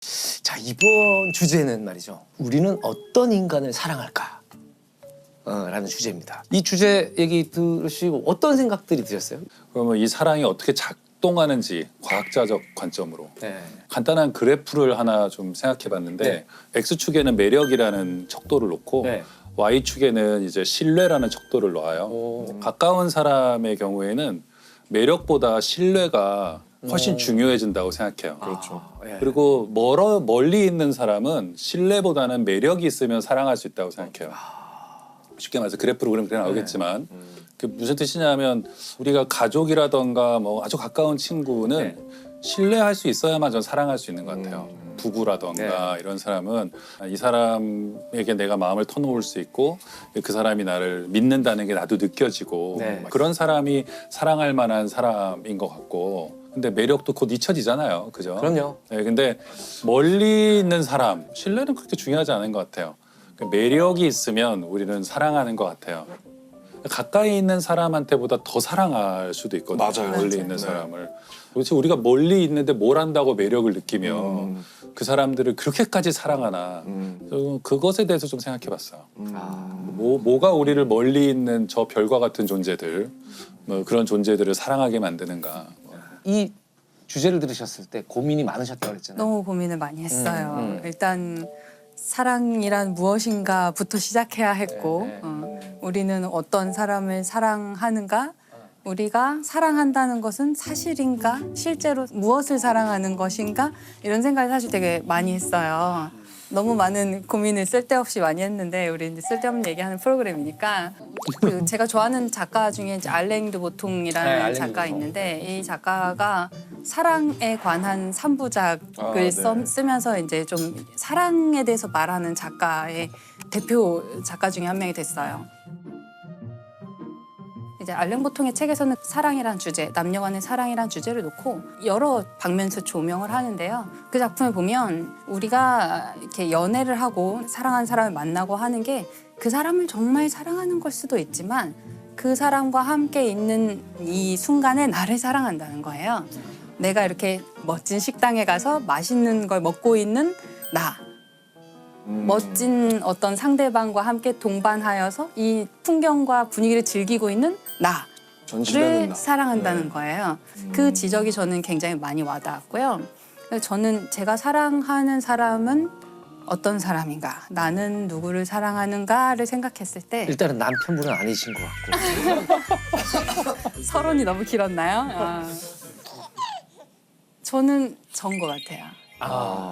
자, 이번 주제는 말이죠. 우리는 어떤 인간을 사랑할까? 라는 주제입니다. 이 주제 얘기 들으시고 어떤 생각들이 드셨어요? 그러면 이 사랑이 어떻게 작동하는지 과학자적 관점으로 네. 간단한 그래프를 하나 좀 생각해봤는데 네. X축에는 매력이라는 척도를 놓고 네. Y축에는 이제 신뢰라는 척도를 놓아요. 오. 가까운 사람의 경우에는 매력보다 신뢰가 훨씬 중요해진다고 생각해요. 그렇죠. 예. 그리고 멀리 있는 사람은 신뢰보다는 매력이 있으면 사랑할 수 있다고 생각해요. 쉽게 말해서 그래프로 그래 나오겠지만 그 무슨 뜻이냐면 우리가 가족이라던가 뭐 아주 가까운 친구는 신뢰할 수 있어야만 전 사랑할 수 있는 것 같아요. 부부라던가 이런 사람은 이 사람에게 내가 마음을 터놓을 수 있고 그 사람이 나를 믿는다는 게 나도 느껴지고 네. 그런 사람이 사랑할 만한 사람인 것 같고 근데 매력도 곧 잊혀지잖아요. 그죠? 그럼요. 네, 근데 멀리 있는 사람, 신뢰는 그렇게 중요하지 않은 것 같아요. 매력이 있으면 우리는 사랑하는 것 같아요. 가까이 있는 사람한테보다 더 사랑할 수도 있거든요. 맞아요. 멀리 맞아요. 있는 네. 사람을. 도대체 우리가 멀리 있는데 뭘 한다고 매력을 느끼며 그 사람들을 그렇게까지 사랑하나 그것에 대해서 좀 생각해봤어요. 뭐가 우리를 멀리 있는 저 별과 같은 존재들 뭐 그런 존재들을 사랑하게 만드는가. 이 주제를 들으셨을 때 고민이 많으셨다고 그랬잖아요. 너무 고민을 많이 했어요. 음. 일단 사랑이란 무엇인가부터 시작해야 했고 네, 네. 우리는 어떤 사람을 사랑하는가? 우리가 사랑한다는 것은 사실인가? 실제로 무엇을 사랑하는 것인가? 이런 생각을 사실 되게 많이 했어요. 너무 많은 고민을 쓸데없이 많이 했는데 우리 이제 쓸데없는 얘기하는 프로그램이니까 그 제가 좋아하는 작가 중에 이제 알랭 드보통이라는 네, 알랭 작가 드보통. 있는데 이 작가가 사랑에 관한 3부작을 쓰면서 이제 좀 사랑에 대해서 말하는 작가의 대표 작가 중에 한 명이 됐어요. 이제 알랭 보통의 책에서는 사랑이란 주제, 남녀 간의 사랑이란 주제를 놓고 여러 방면에서 조명을 하는데요. 그 작품을 보면 우리가 이렇게 연애를 하고 사랑하는 사람을 만나고 하는 게 그 사람을 정말 사랑하는 걸 수도 있지만 그 사람과 함께 있는 이 순간에 나를 사랑한다는 거예요. 내가 이렇게 멋진 식당에 가서 맛있는 걸 먹고 있는 나. 멋진 어떤 상대방과 함께 동반하여서 이 풍경과 분위기를 즐기고 있는 전시되는 나를 나. 사랑한다는 거예요. 그 지적이 저는 굉장히 많이 와닿았고요. 그래서 저는 제가 사랑하는 사람은 어떤 사람인가, 나는 누구를 사랑하는가를 생각했을 때 일단은 남편분은 아니신 것 같고. 서론이 너무 길었나요? 저는 전 것 같아요.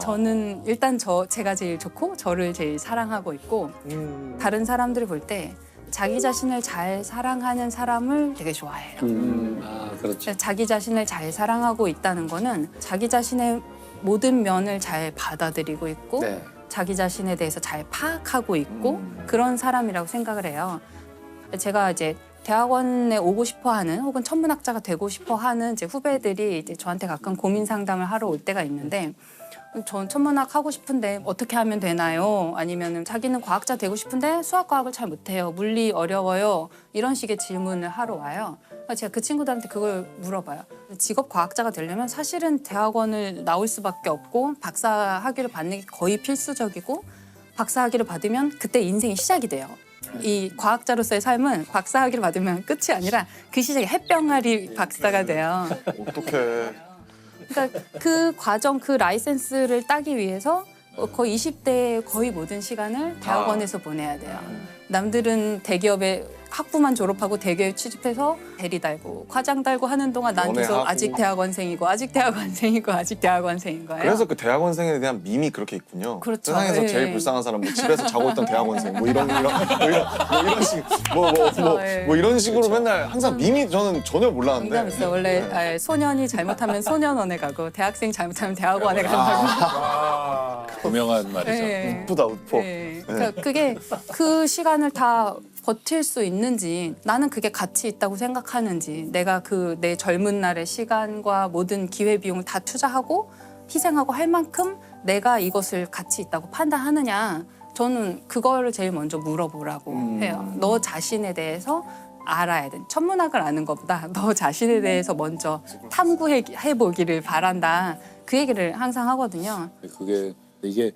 저는 일단 제가 제일 좋고 저를 제일 사랑하고 있고 다른 사람들을 볼 때 자기 자신을 잘 사랑하는 사람을 되게 좋아해요. 그렇죠. 자기 자신을 잘 사랑하고 있다는 거는 자기 자신의 모든 면을 잘 받아들이고 있고 네. 자기 자신에 대해서 잘 파악하고 있고 그런 사람이라고 생각을 해요. 제가 이제 대학원에 오고 싶어하는 혹은 천문학자가 되고 싶어하는 제 후배들이 이제 저한테 가끔 고민 상담을 하러 올 때가 있는데 전 천문학 하고 싶은데 어떻게 하면 되나요? 아니면 자기는 과학자 되고 싶은데 수학 과학을 잘 못해요. 물리 어려워요. 이런 식의 질문을 하러 와요. 제가 그 친구들한테 그걸 물어봐요. 직업 과학자가 되려면 사실은 대학원을 나올 수밖에 없고 박사 학위를 받는 게 거의 필수적이고 박사 학위를 받으면 그때 인생이 시작이 돼요. 이 과학자로서의 삶은 박사 학위를 받으면 끝이 아니라 그 시작에 햇병아리 박사가 돼요. 어떡해. 그러니까 그 과정, 그 라이센스를 따기 위해서 거의 20대의 거의 모든 시간을 대학원에서 보내야 돼요. 남들은 대기업에 학부만 졸업하고 대기업에 취직해서 대리 달고 과장 달고 하는 동안 난 계속 연애하고. 아직 대학원생이고 아직 대학원생이고 아직 대학원생인 거예요. 그래서 그 대학원생에 대한 밈이 그렇게 있군요. 그렇죠. 세상에서 예. 제일 불쌍한 사람, 뭐 집에서 자고 있던 대학원생, 뭐 이런 식, 예. 뭐 이런 식으로 맨날 항상 밈이 저는 전혀 몰랐는데. 농담 있어요. 원래 소년이 잘못하면 소년원에 가고 대학생 잘못하면 대학원에 간다고. 분명한 말이죠. 예. 우프다 우프. 네. 그러니까 그게 그 시간을 다 버틸 수 있는지 나는 그게 가치 있다고 생각하는지 내가 그 내 젊은 날의 시간과 모든 기회비용을 다 투자하고 희생하고 할 만큼 내가 이것을 가치 있다고 판단하느냐 저는 그거를 제일 먼저 물어보라고 해요. 너 자신에 대해서 알아야 돼. 천문학을 아는 것보다 너 자신에 대해서 먼저 탐구해 보기를 바란다. 그 얘기를 항상 하거든요. 이게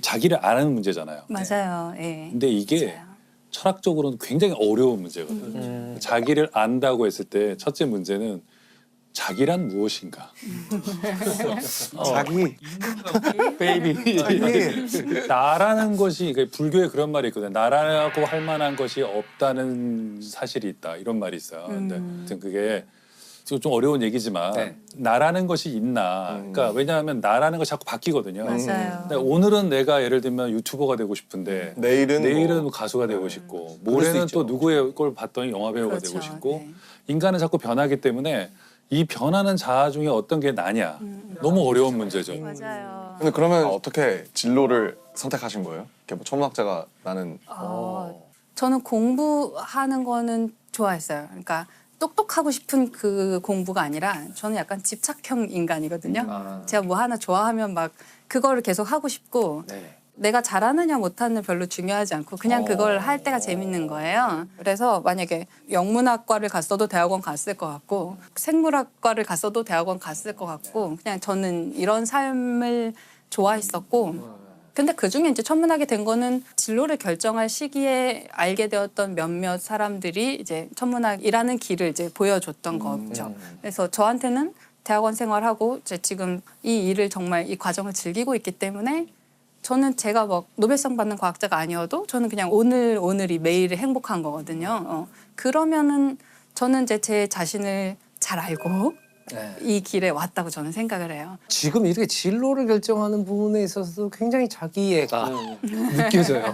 자기를 아는 문제잖아요. 맞아요. 예. 근데 이게 맞아요. 철학적으로는 굉장히 어려운 문제거든요. 자기를 안다고 했을 때 첫째 문제는 자기란 무엇인가? 자기 베이비. 나라는 것이 불교에 그런 말이 있거든요. 나라고 할 만한 것이 없다는 사실이 있다. 이런 말이 있어요. 근데 아무튼 그게 좀 어려운 얘기지만 네. 나라는 것이 있나? 그러니까 왜냐하면 나라는 것이 자꾸 바뀌거든요. 맞아요. 근데 오늘은 내가 예를 들면 유튜버가 되고 싶은데 내일은 뭐 가수가 되고 싶고 수 모레는 있죠. 또 누구의 걸 봤더니 영화 배우가 그렇죠. 되고 싶고 네. 인간은 자꾸 변하기 때문에 이 변하는 자아 중에 어떤 게 나냐? 너무 어려운 문제죠. 맞아요. 근데 그러면 어떻게 진로를 선택하신 거예요? 이렇게 뭐 천문학자가 나는 저는 공부하는 거는 좋아했어요. 그러니까 똑똑하고 싶은 그 공부가 아니라 저는 약간 집착형 인간이거든요. 아. 제가 뭐 하나 좋아하면 막 그거를 계속 하고 싶고 네. 내가 잘하느냐 못하느냐 별로 중요하지 않고 그냥 그걸 할 때가 재밌는 거예요. 그래서 만약에 영문학과를 갔어도 대학원 갔을 것 같고 생물학과를 갔어도 대학원 갔을 것 같고 그냥 저는 이런 삶을 좋아했었고 근데 그중에 이제 천문학이 된 거는 진로를 결정할 시기에 알게 되었던 몇몇 사람들이 이제 천문학이라는 길을 이제 보여줬던 거죠. 그래서 저한테는 대학원 생활하고 이제 지금 이 일을 정말 이 과정을 즐기고 있기 때문에 저는 제가 막 노벨상 받는 과학자가 아니어도 저는 그냥 오늘이 매일이 행복한 거거든요. 그러면은 저는 이제 제 자신을 잘 알고 네. 이 길에 왔다고 저는 생각을 해요. 지금 이렇게 진로를 결정하는 부분에 있어서도 굉장히 자기애가 느껴져요.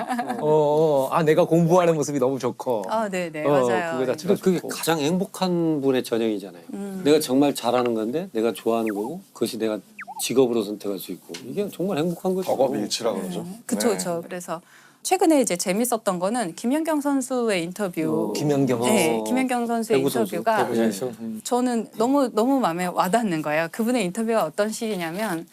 아 내가 공부하는 모습이 너무 좋고. 아, 네네 맞아요. 그거 자체가 그게 좋고. 가장 행복한 분의 전형이잖아요. 내가 정말 잘하는 건데 내가 좋아하는 거고 그것이 내가 직업으로 선택할 수 있고 이게 정말 행복한 거죠. 덕업일치라 그러죠. 그쵸 네. 그쵸. 그래서 최근에 이제 재밌었던 거는 김연경 선수의 인터뷰. 김연경 네, 선수. 김연경 선수의 배구 선수, 인터뷰가 배구 선수. 저는 너무 마음에 와닿는 거예요. 그분의 인터뷰가 어떤 식이냐면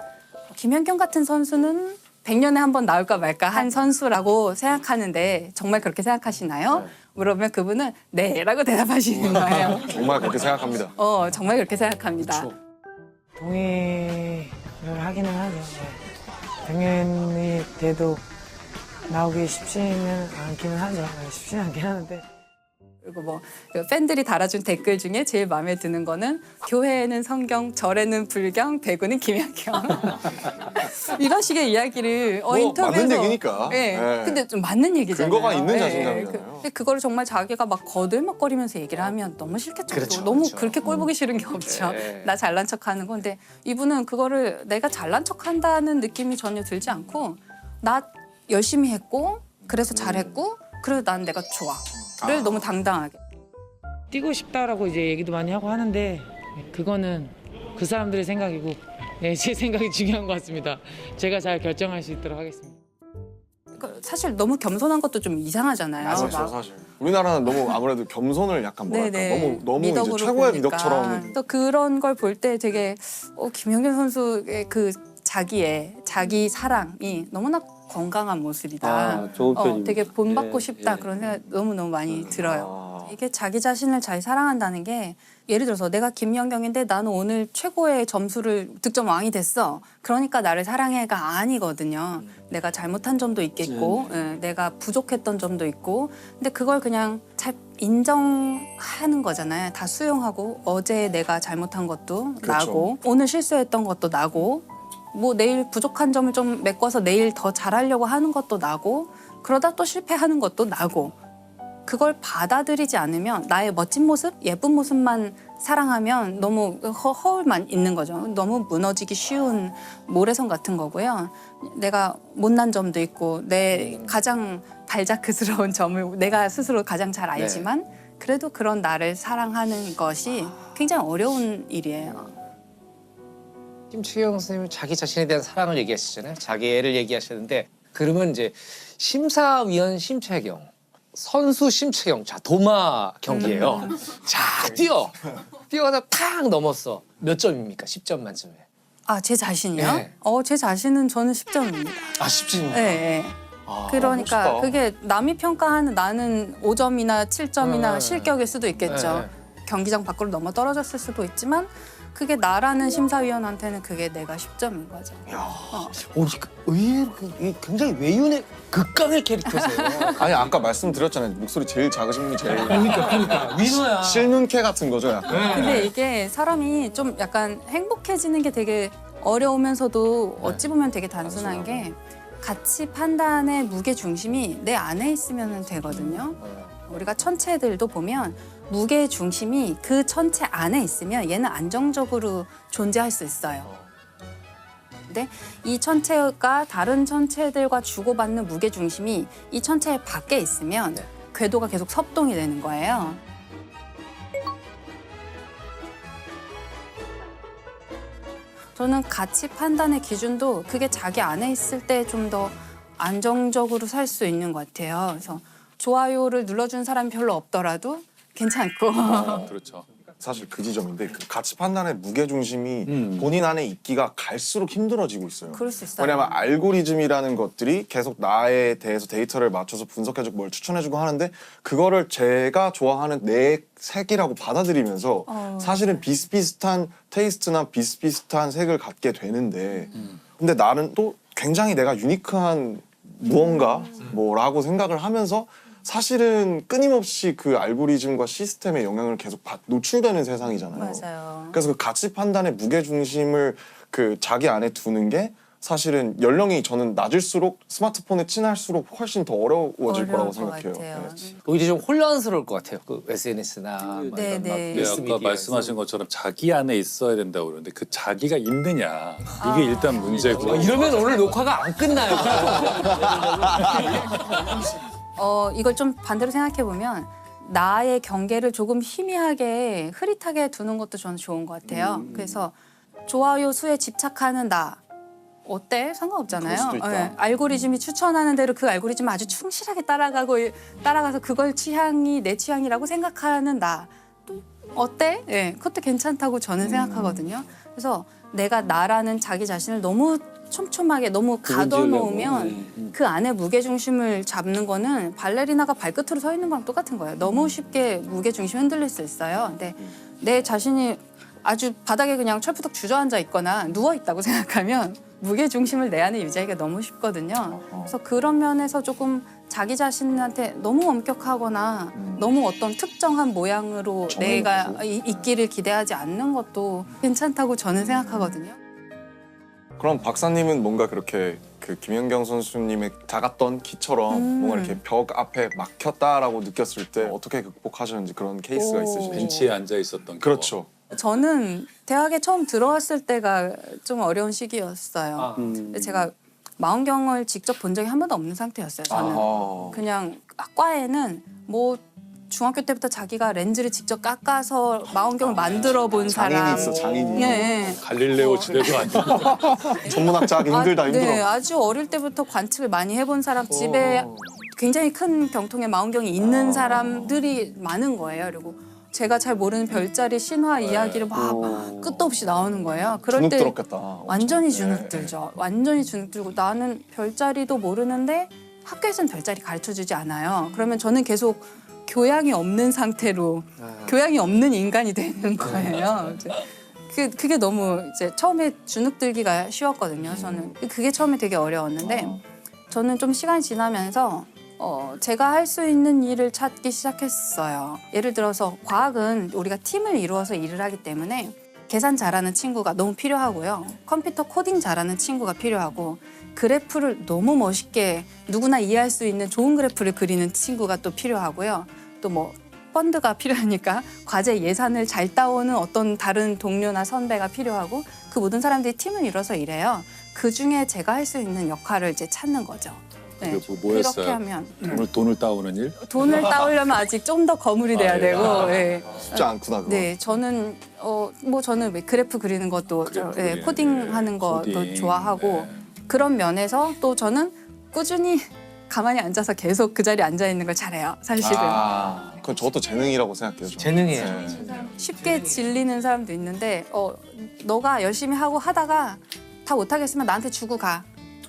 김연경 같은 선수는 100년에 한 번 나올까 말까 한 선수라고 생각하는데 정말 그렇게 생각하시나요? 물어보면 그분은 네라고 대답하시는 거예요. 정말 그렇게 생각합니다. 정말 그렇게 생각합니다. 동의를 하기는 하죠. 네. 100년이 돼도 나오기 쉽지는 않기는 하죠. 네, 쉽지는 않긴 하는데. 그리고 뭐 팬들이 달아준 댓글 중에 제일 마음에 드는 거는 교회에는 성경, 절에는 불경, 배구는 김연경. 이런 식의 이야기를 뭐 인터뷰에서 맞는 얘기니까. 네. 네. 근데 좀 맞는 얘기잖아요. 근거가 있는 네. 자신감이잖아요. 근데 그거를 정말 자기가 막 거들먹거리면서 얘기를 하면 너무 싫겠죠. 그렇죠, 너무 그렇죠. 그렇게 꼴 보기 싫은 게 없죠. 네. 나 잘난 척하는 건데 이분은 그거를 내가 잘난 척한다는 느낌이 전혀 들지 않고 나 열심히 했고 그래서 잘했고 그래서 난 내가 좋아를 너무 당당하게. 뛰고 싶다라고 이제 얘기도 많이 하고 하는데 그거는 그 사람들의 생각이고 네, 제 생각이 중요한 것 같습니다. 제가 잘 결정할 수 있도록 하겠습니다. 그러니까 사실 너무 겸손한 것도 좀 이상하잖아요. 그렇죠, 막 사실. 우리나라는 너무 아무래도 겸손을 약간 뭐랄까 너무 이제 미덕으로 최고의 보니까. 미덕처럼 또 그런 걸 볼 때 되게 김연경 선수의 그 자기 사랑이 너무나 건강한 모습이다. 아, 좋은 표현입니다. 되게 본받고 예, 싶다 예. 그런 생각 너무 많이 들어요. 아. 이게 자기 자신을 잘 사랑한다는 게 예를 들어서 내가 김연경인데 나는 오늘 최고의 점수를 득점 왕이 됐어. 그러니까 나를 사랑해가 아니거든요. 내가 잘못한 점도 있겠고 내가 부족했던 점도 있고 근데 그걸 그냥 잘 인정하는 거잖아요. 다 수용하고 어제 내가 잘못한 것도 그렇죠. 나고 오늘 실수했던 것도 나고 뭐 내일 부족한 점을 좀 메꿔서 내일 더 잘하려고 하는 것도 나고 그러다 또 실패하는 것도 나고 그걸 받아들이지 않으면 나의 멋진 모습, 예쁜 모습만 사랑하면 너무 허울만 있는 거죠. 너무 무너지기 쉬운 모래성 같은 거고요. 내가 못난 점도 있고 내 가장 발자크스러운 점을 내가 스스로 가장 잘 알지만 그래도 그런 나를 사랑하는 것이 굉장히 어려운 일이에요. 김치경 선생님은 자기 자신에 대한 사랑을 얘기하시잖아요. 자기 애를 얘기하시는데 그러면 이제 심사위원 심채경, 선수 심채경, 자 도마 경기예요. 자 뛰어가다 탁 넘었어. 몇 점입니까? 10점 만점에. 아, 제 자신이요? 네. 제 자신은 저는 10점입니다. 아 10점입니까? 네. 그러니까 멋있다. 그게 남이 평가하는 나는 5점이나 7점이나 네. 실격일 수도 있겠죠. 네. 경기장 밖으로 넘어 떨어졌을 수도 있지만 그게 나라는 심사위원한테는 그게 내가 10점인 거죠. 의외로 굉장히 외윤의 극강의 캐릭터세요. 아니 아까 말씀드렸잖아요. 목소리 제일 작으신 분이 제일 그러니까 위너야. 실눈캐 같은 거죠. 약간. 근데 이게 사람이 좀 약간 행복해지는 게 되게 어려우면서도 어찌 보면 되게 단순한 게 가치 판단의 무게 중심이 내 안에 있으면 되거든요. 우리가 천체들도 보면 무게 중심이 그 천체 안에 있으면 얘는 안정적으로 존재할 수 있어요. 근데 이 천체가 다른 천체들과 주고받는 무게 중심이 이 천체 밖에 있으면 궤도가 계속 섭동이 되는 거예요. 저는 가치 판단의 기준도 그게 자기 안에 있을 때 좀 더 안정적으로 살 수 있는 것 같아요. 그래서 좋아요를 눌러준 사람이 별로 없더라도 괜찮고. 그렇죠. 사실 그 지점인데 그 가치 판단의 무게 중심이 본인 안에 있기가 갈수록 힘들어지고 있어요. 그럴 수 있어요. 왜냐면 알고리즘이라는 것들이 계속 나에 대해서 데이터를 맞춰서 분석해주고 뭘 추천해주고 하는데 그거를 제가 좋아하는 내 색이라고 받아들이면서 사실은 비슷비슷한 테이스트나 비슷비슷한 색을 갖게 되는데 근데 나는 또 굉장히 내가 유니크한 무언가 뭐라고 생각을 하면서 사실은 끊임없이 그 알고리즘과 시스템의 영향을 계속 노출되는 세상이잖아요. 맞아요. 그래서 그 가치 판단의 무게 중심을 그 자기 안에 두는 게 사실은 연령이 저는 낮을수록 스마트폰에 친할수록 훨씬 더 어려워질 거라고 어려울 것 생각해요. 같아요. 네. 오히려 좀 혼란스러울 것 같아요. 그 SNS나 네, 네. 네, 아까 말씀하신 것처럼 자기 안에 있어야 된다고 그러는데 그 자기가 있느냐 이게 일단 문제고 이러면 오늘 녹화가 안 끝나요. 이걸 좀 반대로 생각해 보면 나의 경계를 조금 희미하게 흐릿하게 두는 것도 저는 좋은 것 같아요. 그래서 좋아요 수에 집착하는 나 어때? 상관없잖아요. 그럴 수도 있다. 예, 알고리즘이 추천하는 대로 그 알고리즘 아주 충실하게 따라가서 그걸 내 취향이라고 생각하는 나 또 어때? 예, 그것도 괜찮다고 저는 생각하거든요. 그래서 내가 나라는 자기 자신을 너무 촘촘하게 너무 가둬놓으면 그 안에 무게중심을 잡는 거는 발레리나가 발끝으로 서 있는 거랑 똑같은 거예요. 너무 쉽게 무게중심이 흔들릴 수 있어요. 근데 내 자신이 아주 바닥에 그냥 철푸덕 주저앉아 있거나 누워 있다고 생각하면 무게중심을 내 안에 유지하기가 너무 쉽거든요. 그래서 그런 면에서 조금 자기 자신한테 너무 엄격하거나 너무 어떤 특정한 모양으로 내가 있기를 기대하지 않는 것도 괜찮다고 저는 생각하거든요. 그럼 박사님은 뭔가 그렇게 그 김연경 선수님의 작았던 키처럼 뭔가 이렇게 벽 앞에 막혔다라고 느꼈을 때 어떻게 극복하셨는지 그런 케이스가 있으신지. 벤치에 앉아 있었던 그렇죠. 저는 대학에 처음 들어왔을 때가 좀 어려운 시기였어요. 근데 제가 망원경을 직접 본 적이 한 번도 없는 상태였어요. 저는 그냥 과에는 뭐 중학교 때부터 자기가 렌즈를 직접 깎아서 망원경을 만들어 본 장인이 사람. 있어, 장인이. 네. 갈릴레오 지대도 아니고 전문학자 하기 힘들다 힘들어. 네, 아주 어릴 때부터 관측을 많이 해본 사람 집에 굉장히 큰 병통의 망원경이 있는 사람들이 많은 거예요. 그리고 제가 잘 모르는 별자리 신화 이야기를 막 끝도 없이 나오는 거예요. 그럴 주눅 때 들었겠다. 완전히 주눅 들죠. 완전히 주눅 들고 나는 별자리도 모르는데 학교에서는 별자리 가르쳐주지 않아요. 그러면 저는 계속 교양이 없는 상태로 교양이 없는 인간이 되는 거예요. 그게 너무 이제 처음에 주눅 들기가 쉬웠거든요. 저는 그게 처음에 되게 어려웠는데 저는 좀 시간이 지나면서 제가 할 수 있는 일을 찾기 시작했어요. 예를 들어서 과학은 우리가 팀을 이루어서 일을 하기 때문에 계산 잘하는 친구가 너무 필요하고요. 컴퓨터 코딩 잘하는 친구가 필요하고 그래프를 너무 멋있게 누구나 이해할 수 있는 좋은 그래프를 그리는 친구가 또 필요하고요. 또 뭐 펀드가 필요하니까 과제 예산을 잘 따오는 어떤 다른 동료나 선배가 필요하고 그 모든 사람들이 팀을 이뤄서 일해요. 그중에 제가 할 수 있는 역할을 이제 찾는 거죠. 네. 그게 뭐였어요? 그렇게 하면 돈을 따오는 일? 돈을 따오려면 아직 좀 더 거물이 돼야 되고 예. 쉽지 않구나 그거. 네, 저는 저는 왜 그래프 그리는 것도 그래프 예, 그리는 코딩하는 것도 코딩, 좋아하고 그런 면에서 또 저는 꾸준히 가만히 앉아서 계속 그 자리에 앉아 있는 걸 잘해요. 사실은 그건 저것도 재능이라고 생각해요. 저는. 재능이에요. 네. 쉽게 질리는 사람도 있는데 너가 열심히 하다가 다 못하겠으면 나한테 주고 가.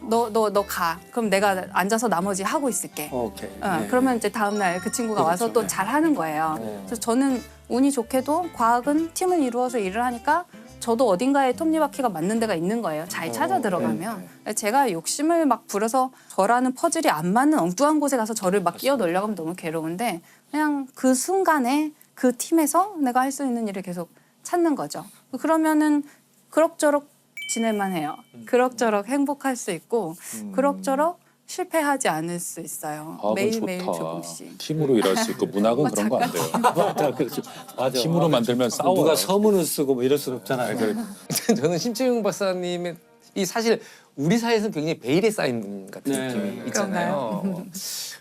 너 가. 그럼 내가 앉아서 나머지 하고 있을게. 오케이. 그러면 이제 다음 날 그 친구가 와서 또 잘하는 거예요. 그래서 저는 운이 좋게도 과학은 팀을 이루어서 일을 하니까 저도 어딘가에 톱니바퀴가 맞는 데가 있는 거예요. 잘 찾아 들어가면. 제가 욕심을 막 부려서 저라는 퍼즐이 안 맞는 엉뚱한 곳에 가서 저를 막 끼워 넣으려고 하면 너무 괴로운데 그냥 그 순간에 그 팀에서 내가 할 수 있는 일을 계속 찾는 거죠. 그러면은 그럭저럭 지낼만 해요. 그럭저럭 행복할 수 있고 그럭저럭 실패하지 않을 수 있어요. 그거 매일매일 좋다. 조금씩. 팀으로 일할 수 있고 문학은 그런 거 안 돼요. 맞아, 그렇죠. 맞아. 팀으로 만들면 싸워요. 누가 서문을 쓰고 뭐 이럴 순 없잖아요. 저는 심채용 박사님의 이 사실 우리 사회에서는 굉장히 베일에 쌓인 분 같은 네. 느낌이 있잖아요.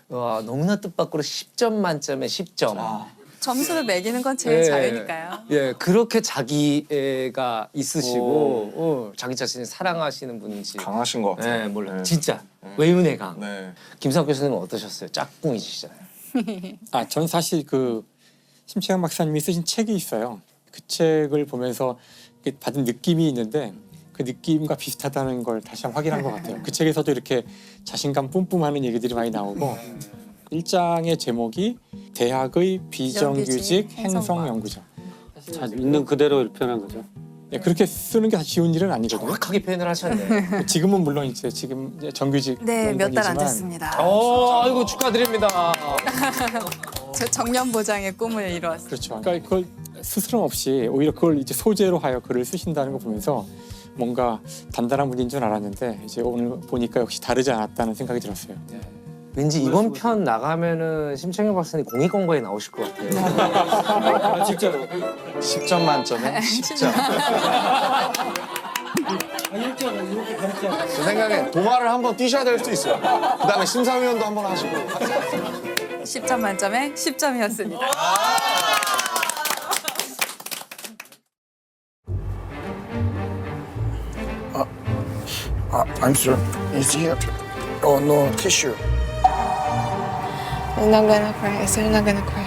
와, 너무나 뜻밖으로 10점 만점에 10점. 점수를 매기는 건 제 예. 자유니까요. 예, 그렇게 자기애가 있으시고 자기 자신을 사랑하시는 분인지. 강하신 것 같아요. 네, 몰라요. 네. 진짜 외운의 강. 네. 김상 교수님은 어떠셨어요? 짝꿍이시잖아요. 전 사실 그 심채영 박사님이 쓰신 책이 있어요. 그 책을 보면서 받은 느낌이 있는데 그 느낌과 비슷하다는 걸 다시 한번 확인한 것 같아요. 그 책에서도 이렇게 자신감 뿜뿜하는 얘기들이 많이 나오고 1장의 제목이 대학의 비정규직 행성 연구자. 자, 있는 그대로 이렇게 표현한 거죠. 네, 그렇게 쓰는 게 쉬운 일은 아니거든요. 정확하게 표현을 하셨네. 지금은 물론 이제 지금 이제 정규직 네, 몇 달 안 연구이지만 됐습니다. 아이고 축하드립니다. 저 정년 보장의 꿈을 이루었어요. 그렇죠. 그러니까 그걸 스스럼 없이 오히려 그걸 이제 소재로 하여 글을 쓰신다는 거 보면서 뭔가 단단한 분인 줄 알았는데 이제 오늘 보니까 역시 다르지 않았다는 생각이 들었어요. 왠지 이번 편 나가면은 심채영 박사님 공익광고에 나오실 것 같아요. 아, 진짜로. 10점 만점에 10점. 제 생각에 동화를 한번 뛰셔야 될 수도 있어요. 그다음에 심사위원도 한번 하시고. 10점 만점에 10점이었습니다. I'm sorry. Is here? Oh no, tissue. I'm not gonna cry. I said I'm not gonna cry.